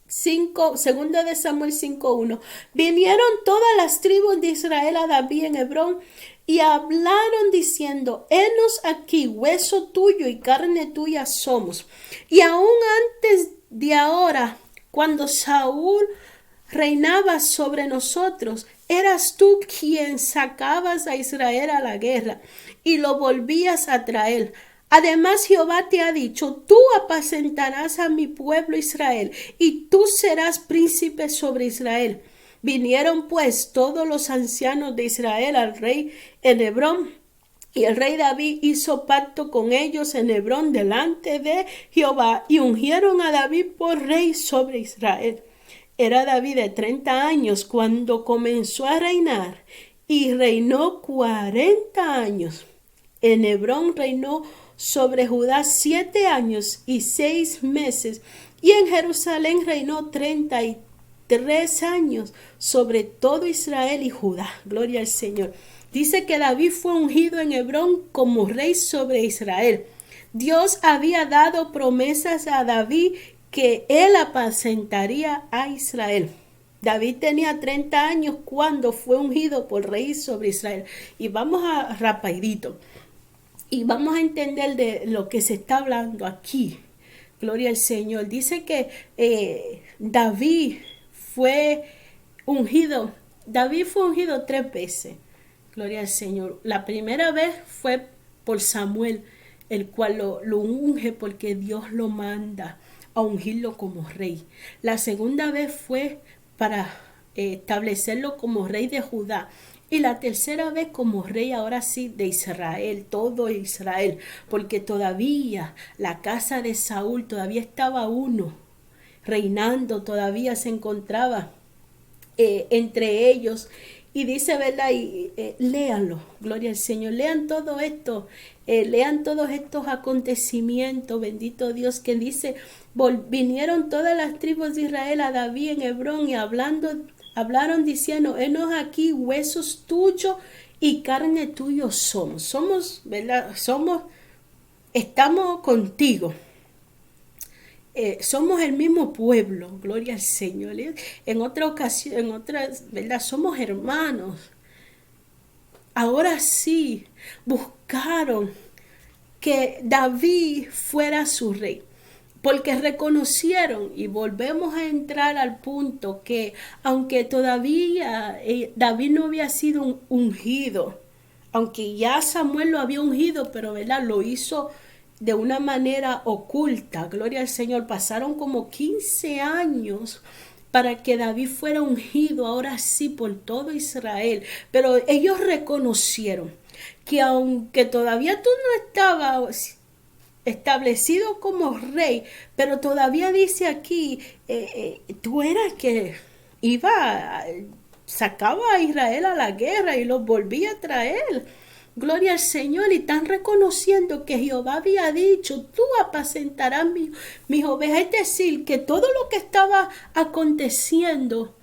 5, segunda de Samuel 5:1. Vinieron todas las tribus de Israel a David en Hebrón y hablaron diciendo, henos aquí, hueso tuyo y carne tuya somos. Y aún antes de ahora, cuando Saúl reinaba sobre nosotros, eras tú quien sacabas a Israel a la guerra y lo volvías a traer. Además Jehová te ha dicho, tú apacentarás a mi pueblo Israel, y tú serás príncipe sobre Israel. Vinieron pues todos los ancianos de Israel al rey en Hebrón, y el rey David hizo pacto con ellos en Hebrón delante de Jehová, y ungieron a David por rey sobre Israel. Era David de 30 años cuando comenzó a reinar, y reinó 40 años. En Hebrón reinó sobre Judá 7 años y 6 meses, y en Jerusalén reinó 33 años sobre todo Israel y Judá. Gloria al Señor. Dice que David fue ungido en Hebrón como rey sobre Israel. Dios había dado promesas a David que él apacentaría a Israel. David tenía 30 años cuando fue ungido por rey sobre Israel. Y vamos a rapidito. Y vamos a entender de lo que se está hablando aquí. Gloria al Señor. Dice que David fue ungido. David fue ungido 3 veces. Gloria al Señor. La primera vez fue por Samuel, el cual lo unge porque Dios lo manda a ungirlo como rey. La segunda vez fue para establecerlo como rey de Judá. Y la tercera vez como rey, ahora sí, de Israel, todo Israel, porque todavía la casa de Saúl, todavía estaba uno reinando, todavía se encontraba entre ellos. Y dice, ¿verdad? Y léanlo, gloria al Señor, lean todo esto, lean todos estos acontecimientos, bendito Dios, que dice, vinieron todas las tribus de Israel a David en Hebrón y hablaron diciendo, henos aquí huesos tuyos y carne tuyo somos, ¿verdad? Estamos contigo. Somos el mismo pueblo, gloria al Señor. En otra ocasión, ¿verdad? Somos hermanos. Ahora sí, buscaron que David fuera su rey, porque reconocieron, y volvemos a entrar al punto que aunque todavía David no había sido un ungido, aunque ya Samuel lo había ungido, pero ¿verdad? Lo hizo de una manera oculta, gloria al Señor. Pasaron como 15 años para que David fuera ungido, ahora sí, por todo Israel. Pero ellos reconocieron que aunque todavía tú no estabas establecido como rey, pero todavía dice aquí, tú eras que sacaba a Israel a la guerra y los volvía a traer. Gloria al Señor, y están reconociendo que Jehová había dicho, tú apacentarás mis ovejas. Es decir, que todo lo que estaba aconteciendo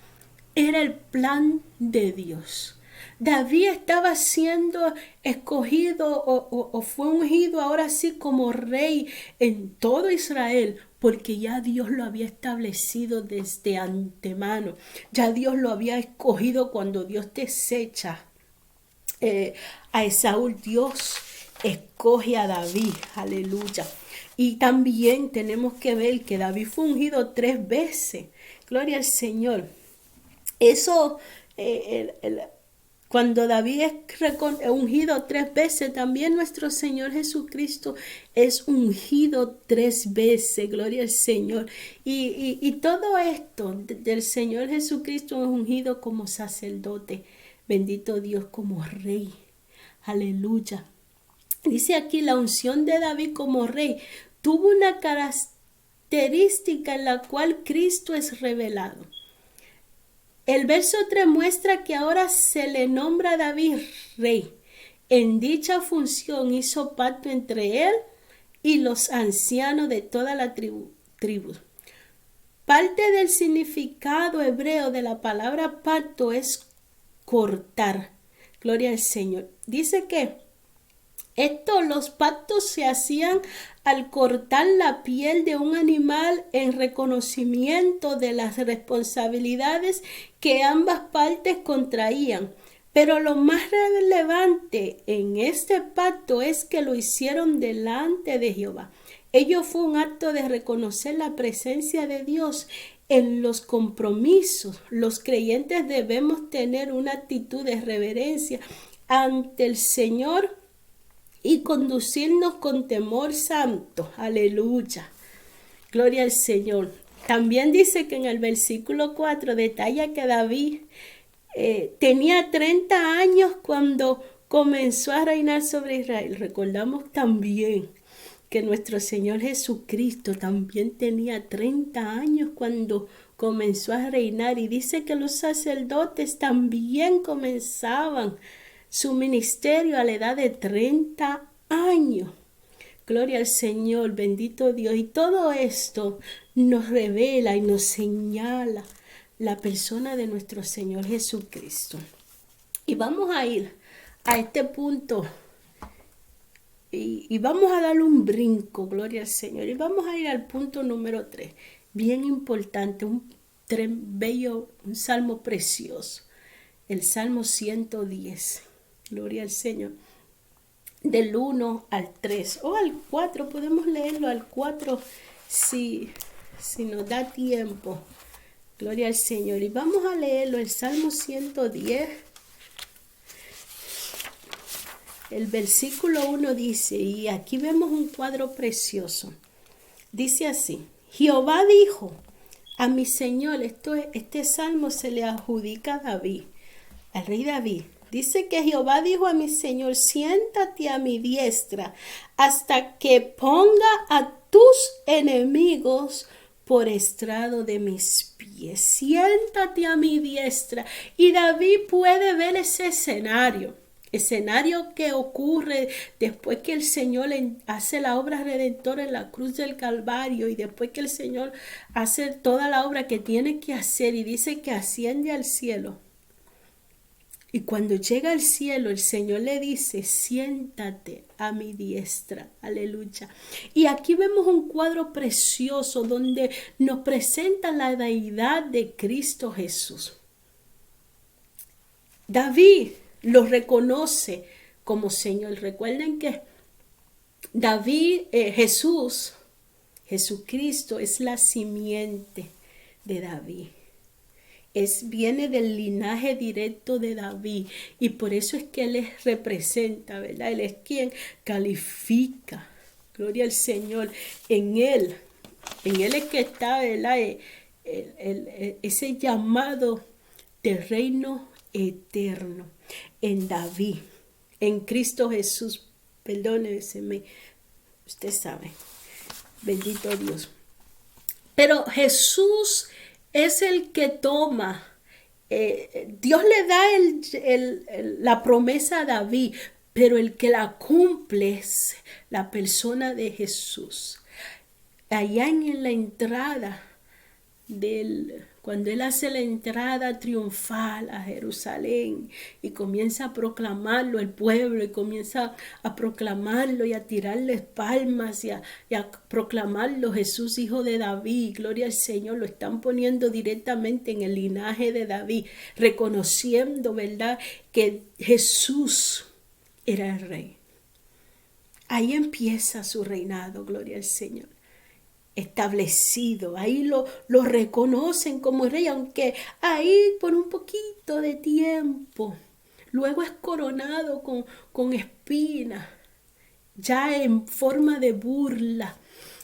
era el plan de Dios. David estaba siendo escogido o fue ungido ahora sí como rey en todo Israel, porque ya Dios lo había establecido desde antemano. Ya Dios lo había escogido cuando Dios desecha a Esaú. Dios escoge a David, aleluya. Y también tenemos que ver que David fue ungido 3 veces, gloria al Señor. Eso, cuando David es ungido 3 veces, también nuestro Señor Jesucristo es ungido 3 veces, gloria al Señor. Y todo esto del Señor Jesucristo es ungido como sacerdote, bendito Dios, como rey, aleluya. Dice aquí, la unción de David como rey tuvo una característica en la cual Cristo es revelado. El verso 3 muestra que ahora se le nombra a David rey. En dicha función hizo pacto entre él y los ancianos de toda la tribu. Parte del significado hebreo de la palabra pacto es cortar. Gloria al Señor. Dice que los pactos se hacían al cortar la piel de un animal en reconocimiento de las responsabilidades que ambas partes contraían. Pero lo más relevante en este pacto es que lo hicieron delante de Jehová. Ello fue un acto de reconocer la presencia de Dios en los compromisos. Los creyentes debemos tener una actitud de reverencia ante el Señor y conducirnos con temor santo. Aleluya. Gloria al Señor. También dice que en el versículo 4 detalla que David tenía 30 años cuando comenzó a reinar sobre Israel. Recordamos también que nuestro Señor Jesucristo también tenía 30 años cuando comenzó a reinar, y dice que los sacerdotes también comenzaban su ministerio a la edad de 30 años. Gloria al Señor, bendito Dios. Y todo esto nos revela y nos señala la persona de nuestro Señor Jesucristo. Y vamos a ir a este punto y vamos a darle un brinco, gloria al Señor. Y vamos a ir al punto número 3, bien importante, un salmo precioso, el Salmo 110. Gloria al Señor. Del 1 al 3 o al 4, podemos leerlo al 4 si nos da tiempo. Gloria al Señor. Y vamos a leerlo, el Salmo 110. El versículo 1 dice, y aquí vemos un cuadro precioso. Dice así: Jehová dijo a mi Señor. Este salmo se le adjudica a David, al rey David. Dice que Jehová dijo a mi Señor: siéntate a mi diestra hasta que ponga a tus enemigos por estrado de mis pies. Siéntate a mi diestra. Y David puede ver ese escenario que ocurre después que el Señor hace la obra redentora en la cruz del Calvario y después que el Señor hace toda la obra que tiene que hacer y dice que asciende al cielo. Y cuando llega al cielo, el Señor le dice, siéntate a mi diestra. Aleluya. Y aquí vemos un cuadro precioso donde nos presenta la deidad de Cristo Jesús. David lo reconoce como Señor. Recuerden que Jesucristo es la simiente de David. Viene del linaje directo de David y por eso es que Él representa, ¿verdad? Él es quien califica, gloria al Señor, en Él es que está, ¿verdad? Ese llamado del reino eterno en David, en Cristo Jesús, perdóneme, usted sabe, bendito Dios. Pero Jesús es el que toma, Dios le da la promesa a David, pero el que la cumple es la persona de Jesús. Allá en la entrada cuando Él hace la entrada triunfal a Jerusalén y comienza a proclamarlo el pueblo y comienza a proclamarlo y a tirarles palmas y a proclamarlo Jesús hijo de David, gloria al Señor, lo están poniendo directamente en el linaje de David, reconociendo, ¿verdad?, que Jesús era el rey. Ahí empieza su reinado, gloria al Señor. Establecido, ahí lo reconocen como rey, aunque ahí por un poquito de tiempo, luego es coronado con espinas, ya en forma de burla.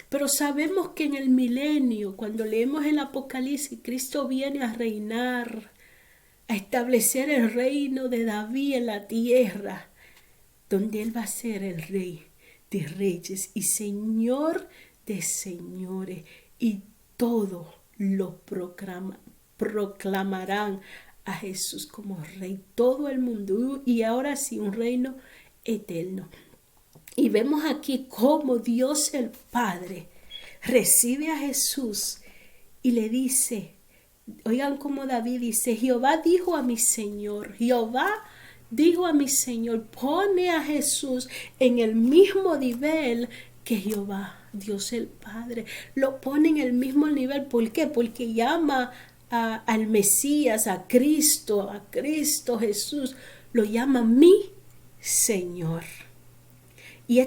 Pero sabemos que en el milenio, cuando leemos el Apocalipsis, Cristo viene a reinar, a establecer el reino de David en la tierra, donde Él va a ser el rey de reyes y Señor de señores, y todos lo proclamarán a Jesús como rey, todo el mundo, y ahora sí un reino eterno. Y vemos aquí cómo Dios el Padre recibe a Jesús y le dice, oigan cómo David dice, Jehová dijo a mi Señor, pone a Jesús en el mismo nivel que Jehová, Dios el Padre, lo pone en el mismo nivel. ¿Por qué? Porque llama al Mesías, a Cristo Jesús, lo llama mi Señor. Y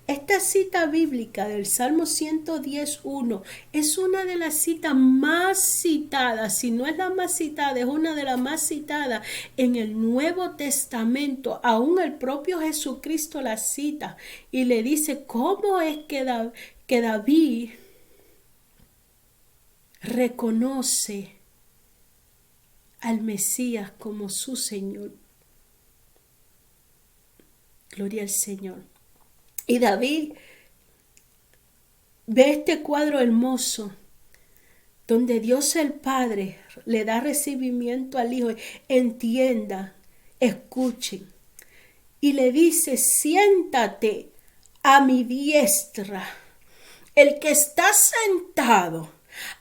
esta cita bíblica del Salmo 110:1 es una de las citas más citadas, si no es la más citada, es una de las más citadas en el Nuevo Testamento. Aún el propio Jesucristo la cita y le dice cómo es que David reconoce al Mesías como su Señor. Gloria al Señor. Y David ve este cuadro hermoso donde Dios el Padre le da recibimiento al Hijo. Entiendan, escuchen. Y le dice, siéntate a mi diestra. El que está sentado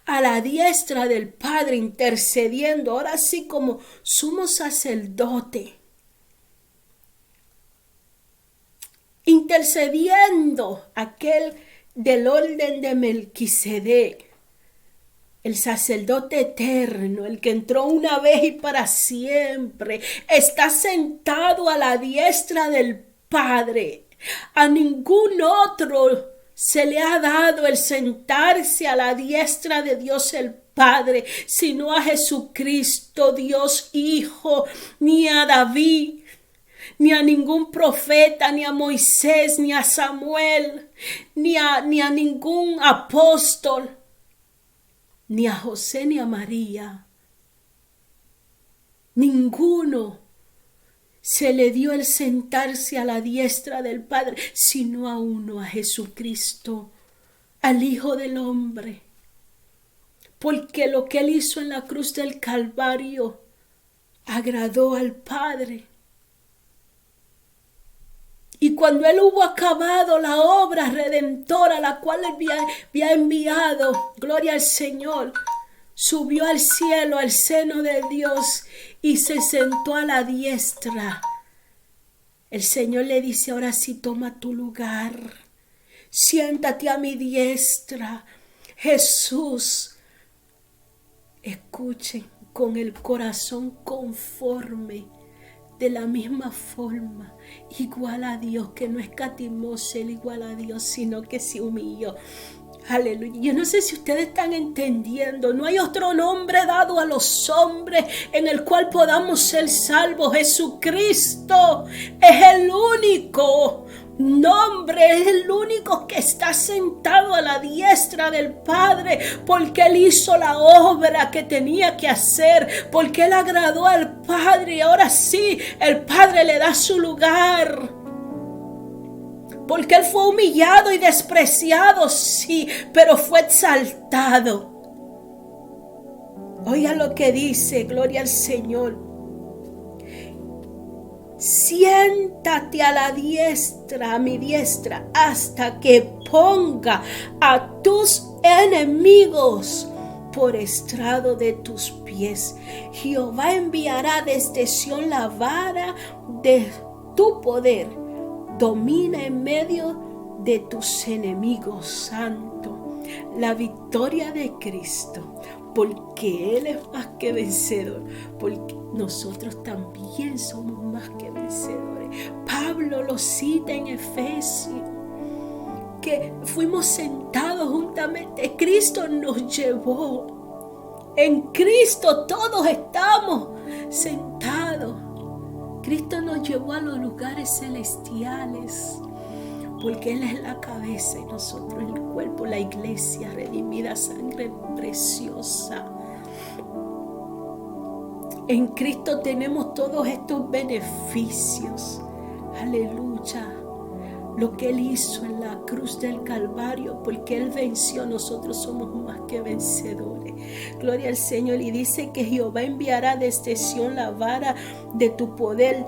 a la diestra del Padre intercediendo, ahora sí como sumo sacerdote, intercediendo aquel del orden de Melquisedec, el sacerdote eterno, el que entró una vez y para siempre, está sentado a la diestra del Padre. A ningún otro se le ha dado el sentarse a la diestra de Dios el Padre, sino a Jesucristo, Dios Hijo, ni a David, ni a ningún profeta, ni a Moisés, ni a Samuel, ni a ningún apóstol, ni a José, ni a María. Ninguno se le dio el sentarse a la diestra del Padre, sino a uno, a Jesucristo, al Hijo del Hombre. porque lo que Él hizo en la cruz del Calvario agradó al Padre. Y cuando Él hubo acabado la obra redentora, la cual Él había enviado, gloria al Señor, subió al cielo, al seno de Dios, y se sentó a la diestra. El Señor le dice: ahora sí, toma tu lugar, siéntate a mi diestra. Jesús, escuchen, con el corazón conforme, de la misma forma, igual a Dios, que no escatimó ser igual a Dios, sino que se humilló. Aleluya. Yo no sé si ustedes están entendiendo. No hay otro nombre dado a los hombres en el cual podamos ser salvos. Jesucristo es el único nombre, es el único que está sentado a la diestra del Padre, porque Él hizo la obra que tenía que hacer, porque Él agradó al Padre, y ahora sí, el Padre le da su lugar. Porque Él fue humillado y despreciado, sí, pero fue exaltado. Oiga lo que dice, gloria al Señor. Siéntate a la diestra, a mi diestra, hasta que ponga a tus enemigos por estrado de tus pies. Jehová enviará desde Sión la vara de tu poder. Domina en medio de tus enemigos, santo. La victoria de Cristo, porque Él es más que vencedor, porque nosotros también somos más que vencedores. Pablo lo cita en Efesios, que fuimos sentados juntamente. Cristo nos llevó. En Cristo todos estamos sentados. Cristo nos llevó a los lugares celestiales, porque Él es la cabeza y nosotros el cuerpo, la iglesia redimida, sangre preciosa. En Cristo tenemos todos estos beneficios. Aleluya. Lo que Él hizo en la cruz del Calvario, porque Él venció, nosotros somos más que vencedores. Gloria al Señor. Y dice que Jehová enviará desde Sión la vara de tu poder.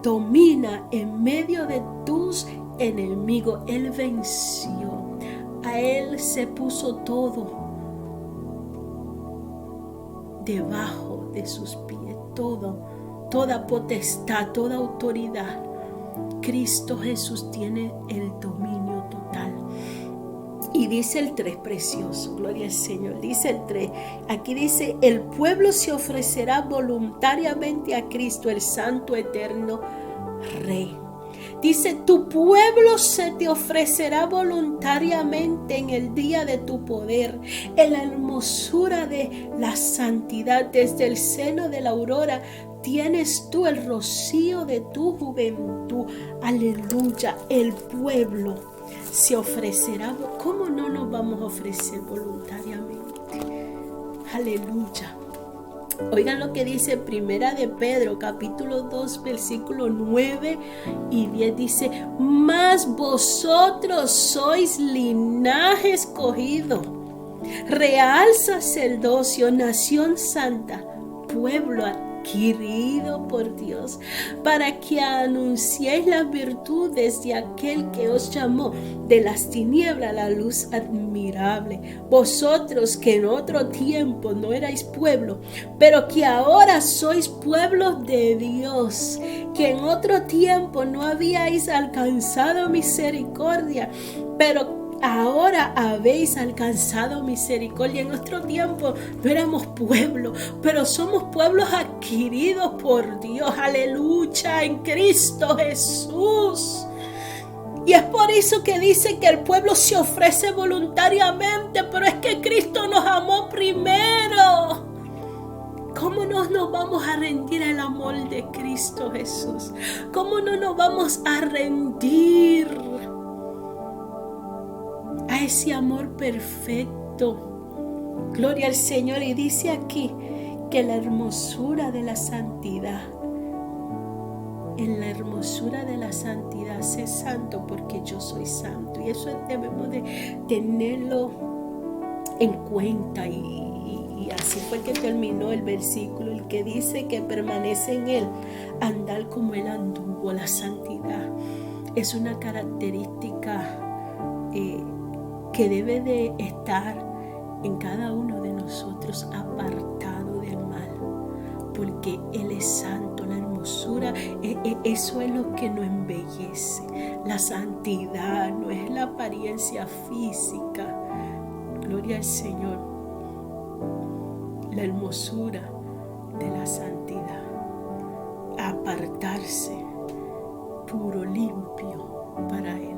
Domina en medio de tus enemigos. Él venció. A Él se puso todo debajo de sus pies. Toda potestad, toda autoridad. Cristo Jesús tiene el dominio total. Y dice el 3 precioso, gloria al Señor. Dice el 3, aquí dice: el pueblo se ofrecerá voluntariamente a Cristo, el santo eterno Rey. Dice: tu pueblo se te ofrecerá voluntariamente en el día de tu poder, en la hermosura de la santidad. Desde el seno de la aurora tienes tú el rocío de tu juventud. Aleluya. El pueblo se ofrecerá. ¿Cómo no nos vamos a ofrecer voluntariamente? Aleluya. Oigan lo que dice Primera de Pedro, capítulo 2, versículo 9 y 10. Dice: mas vosotros sois linaje escogido, real sacerdocio, nación santa, pueblo adquirido por Dios, para que anunciéis las virtudes de aquel que os llamó de las tinieblas a la luz admirable. Vosotros que en otro tiempo no erais pueblo, pero que ahora sois pueblo de Dios, que en otro tiempo no habíais alcanzado misericordia, pero ahora habéis alcanzado misericordia. En nuestro tiempo no éramos pueblo, pero somos pueblos adquiridos por Dios. Aleluya, en Cristo Jesús. Y es por eso que dice que el pueblo se ofrece voluntariamente, pero es que Cristo nos amó primero. ¿Cómo no nos vamos a rendir al amor de Cristo Jesús? ¿Cómo no nos vamos a rendir a ese amor perfecto? Gloria al Señor. Y dice aquí que la hermosura de la santidad, en la hermosura de la santidad, sé santo porque yo soy santo. Y eso debemos de tenerlo en cuenta. Y así fue que terminó el versículo, el que dice que permanece en Él, andar como Él anduvo. La santidad es una característica que debe de estar en cada uno de nosotros, apartado del mal, porque Él es santo. La hermosura, eso es lo que nos embellece. La santidad no es la apariencia física. Gloria al Señor. La hermosura de la santidad, apartarse puro, limpio para Él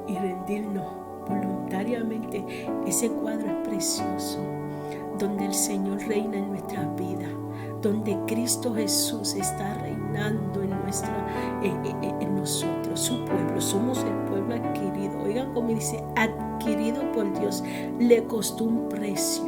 y rendirnos voluntariamente. Ese cuadro es precioso, donde el Señor reina en nuestras vidas, donde Cristo Jesús está reinando en nosotros, su pueblo. Somos el pueblo adquirido. Oigan cómo dice, adquirido por Dios. Le costó un precio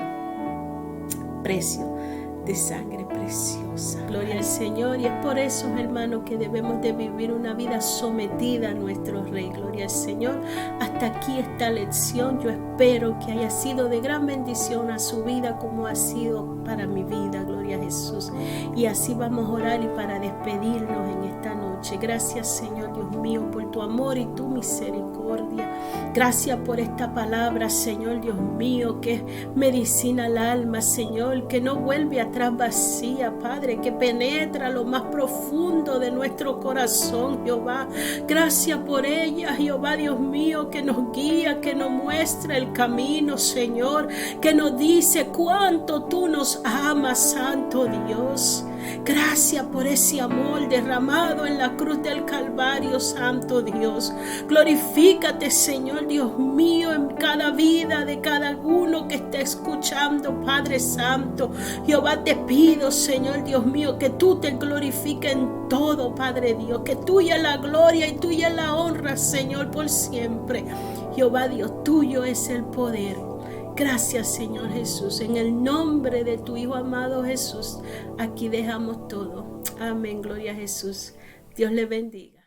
de sangre preciosa. Gloria al Señor. Y es por eso, hermanos, que debemos de vivir una vida sometida a nuestro Rey. Gloria al Señor. Hasta aquí esta lección. Yo espero que haya sido de gran bendición a su vida, como ha sido para mi vida. Gloria a Jesús. Y así vamos a orar y para despedirnos en esta noche. Gracias, Señor Dios mío, por tu amor y tu misericordia. Gracias por esta palabra, Señor Dios mío, que es medicina al alma, Señor, que no vuelve atrás vacía, Padre, que penetra lo más profundo de nuestro corazón, Jehová. Gracias por ella, Jehová Dios mío, que nos guía, que nos muestra el camino, Señor, que nos dice cuánto tú nos amas, Santo Dios. Gracias por ese amor derramado en la cruz del Calvario, Santo Dios. Glorifícate, Señor Dios mío, en cada vida de cada uno que esté escuchando, Padre Santo. Jehová, te pido, Señor Dios mío, que tú te glorifiques en todo, Padre Dios, que tuya es la gloria y tuya es la honra, Señor, por siempre. Jehová Dios, tuyo es el poder. Gracias, Señor Jesús. En el nombre de tu Hijo amado Jesús, aquí dejamos todo. Amén. Gloria a Jesús. Dios le bendiga.